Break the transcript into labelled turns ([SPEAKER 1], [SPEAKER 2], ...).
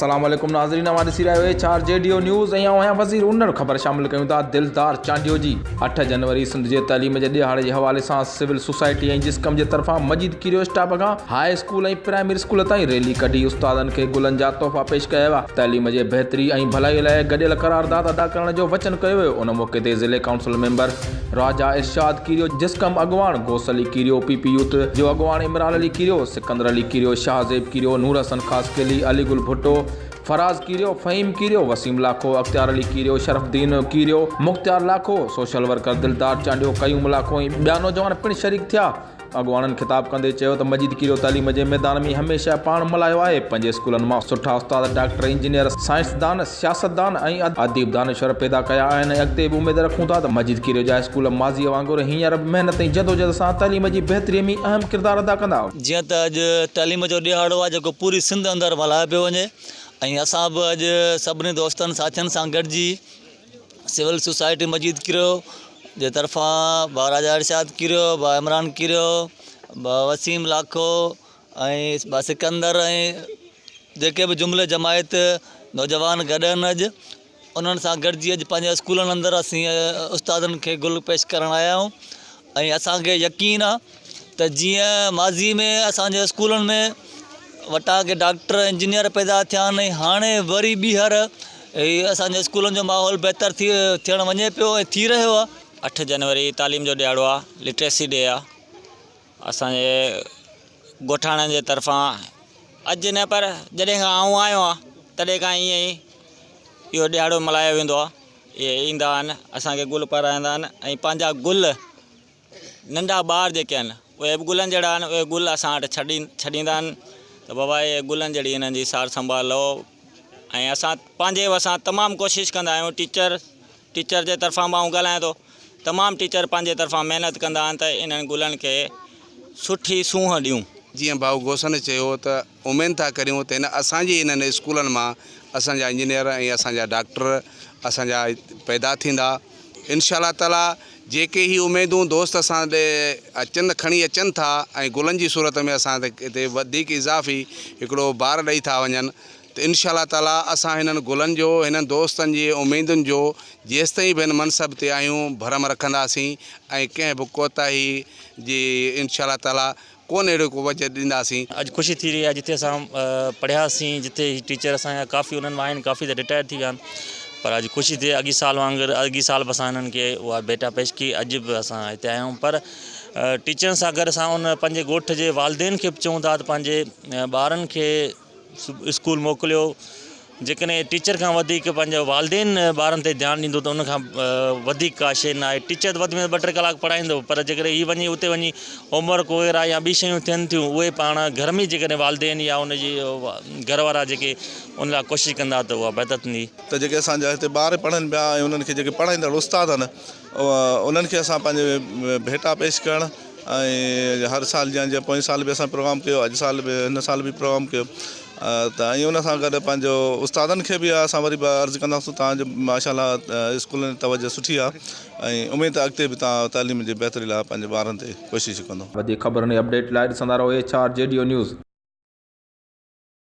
[SPEAKER 1] अस्सलाम वालेकुम नाज़रीन, हमारे सिरा चार जेडीओ न्यूज़ ऐं वज़ीर उन ख़बर शामिल कयूं था। दिलदार चांडियो जी 8 जनवरी सिंध जे तइलीम जे ॾिहाड़े जे हवाले सां सिविल सोसाइटी ऐं जिस्कम जे तरफ़ां मजीद कीरियो स्टाफ खां हाई स्कूल ऐं प्राइमरी स्कूल ताईं रैली कढी उस्तादनि खे गुलनि जा तोहफ़ा पेश कया विया। तइलीम जे बहितरी ऐं भलाई लाइ गॾियल करारदाद अदा करण जो वचन कयो वियो। उन मौक़े ते ज़िले काउंसिल मेंबर राजा इरशाद कीरियो, जिस्कम अॻवान गौस अली कीरियो, पीपी यूथ जो अॻवान इमरान अली कीरियो, सिकंदर अली कीरियो, शाहज़ेब कीरियो, नूर हसन ख़ासकेली, अली गुल भुट्टो, फराज कीरियो, फ़हीम कीरियो, वसीम लाखो, अख्तियार अली कीरियो, शरफुद्दीन कीरियो, मुख्तियार लाखो, सोशल वर्कर दिलदार चांडियो, कयूम लाखो ऐं ॿिया नौजवान पिणु शरीक थिया। अॻवाननि ख़िताब कंदे चयो त मजीद कीरियो तालीम जे मैदान में हमेशह पाण मल्हायो आहे। पंहिंजे स्कूलनि मां सुठा उस्ताद, डॉक्टर, इंजीनियर, साइंसदान, सियासतदान ऐं अदीब दानिश्वर पैदा कया आहिनि। अॻिते बि उमेद रखूं था त मजीद कीरियो जा स्कूल माज़ीअ वांगुरु हींअर महिनत ऐं जदोजहद सां तालीम जी बहितरीअ में अहम किरदारु अदा कंदा।
[SPEAKER 2] जीअं त अॼु तालीम जो ॾिहाड़ो आहे जेको पूरी सिंध अंदरि मल्हायो पियो वञे ऐं असां बि अॼु सभिनी दोस्तनि साथियुनि सां गॾिजी सिविल सोसाइटी मजीद कीरियो जे तरफ़ां बा राजा इरशाद कीरियो, बा इमरान कीरियो, बा वसीम लाखो ऐं बा सिकंदर ऐं जेके बि जुमिले जमायत नौजवान गॾु आहिनि अॼु उन्हनि सां गॾिजी अॼु पंहिंजे स्कूलनि अंदरि असीं उस्तादनि खे गुल पेश करणु आया आहियूं। ऐं असांखे यकीन आहे त जीअं माज़ी में असांजे स्कूलनि में वटा के डॉक्टर, इंजीनियर पैदा थिया आहिनि, हाणे वरी ॿीहर असांजे स्कूलनि जो माहौल बहितर थियणु वञे पियो ऐं थी रहियो आहे।
[SPEAKER 3] 8 जनवरी तालीम जो ॾिहाड़ो आहे, लिटरेसी डे आहे। असांजे ॻोठाणनि जे तरफ़ां अॼु न पर जॾहिं खां आऊं आयो आहे तॾहिं खां ईअं ई इहो ॾिहाड़ो मल्हायो वेंदो आहे। इहे ईंदा आहिनि, असांखे गुल पाराईंदा आहिनि ऐं पंहिंजा गुल नंढा ॿार जेके आहिनि उहे बि गुलनि जहिड़ा आहिनि, उहे गुल असां वटि छॾींदा आहिनि त बाबा इहे गुलनि जहिड़ी हिननि जी सार संभाल लो। ऐं असां पंहिंजे असां तमामु कोशिशि कंदा आहियूं। टीचर जे तरफ़ां मां ॻाल्हायां थो, तमामु टीचर पंहिंजे तरफ़ां महिनत कंदा आहिनि त इन्हनि गुलनि खे सुठी सूंहं ॾियूं।
[SPEAKER 4] जीअं भाऊ गोसन चयो त उमेद था करियूं त असांजे इन्हनि स्कूलनि मां असांजा इंजीनियर ऐं असांजा डॉक्टर असांजा पैदा थींदा इंशाअल्लाह ताला। जेके ही उमेदूं दोस्त असां ॾे खणी अचनि था ऐं गुलनि जी सूरत में असां हिते वधीक इज़ाफ़ी हिकिड़ो ॿार ॾेई था वञनि त इंशाअल्लाह ताला असां हिननि गुलनि जो, हिननि दोस्तनि जी उमेदुनि जो जेसि ताईं बि हिन मनसब ते आहियूं भरम रखंदासीं ऐं कंहिं बि कोताही जी इंशाअल्लाह ताला कोन अहिड़ो को वजह ॾींदासीं।
[SPEAKER 5] अॼु ख़ुशी थी रही आहे जिते असां पढ़ियासीं, जिते टीचर असांजा काफ़ी उन्हनि मां आहिनि, काफ़ी त रिटायर थी विया आहिनि, पर अॼु ख़ुशी थिए अॻे साल वांगुरु अॻे साल बि असां हिननि खे उहा बेटा पेश की, अॼु बि असां हिते आया आहियूं। पर टीचरनि सां गॾु असां उन पंहिंजे ॻोठ जे वालदेन खे बि चऊं था त पंहिंजे ॿारनि खे स्कूल मोकिलियो। जेकॾहिं टीचर खां वधीक पंहिंजो वालदेन ॿारनि ते ध्यानु ॾींदो त उनखां वधीक का शइ न आहे। टीचर वधि में 2-3 कलाक पढ़ाईंदो, पर जेकॾहिं हीअ वञी उते वञी होमवर्क वग़ैरह या ॿी शयूं थियनि थियूं उहे पाण घर में जेकॾहिं वालदेन या उनजी घर वारा जेके उन लाइ कोशिशि कंदा त उहा बहितर थींदी।
[SPEAKER 6] त जेके असांजा हिते ॿार पढ़नि पिया ऐं उन्हनि खे जेके पढ़ाईंदड़ उस्ताद आहिनि उन्हनि खे असां पंहिंजे भेटा पेश करणु ऐं हर साल जीअं पोएं साल बि असां प्रोग्राम कयो, अॼु साल बि हिन साल बि प्रोग्राम कयो त ऐं उन सां गॾु पंहिंजो उस्तादनि खे बि असां वरी अर्ज़ु कंदासीं तव्हांजो माशाअल्लाह स्कूलनि जी तवजो सुठी आहे ऐं उमेद आहे अॻिते बि तव्हां तालीम जी बहितरी लाइ पंहिंजे ॿारनि ते कोशिशि कंदो।
[SPEAKER 1] वधीक ख़बरुनि अपडेट लाइ ॾिसंदा रहो चार जेडीओ न्यूज़।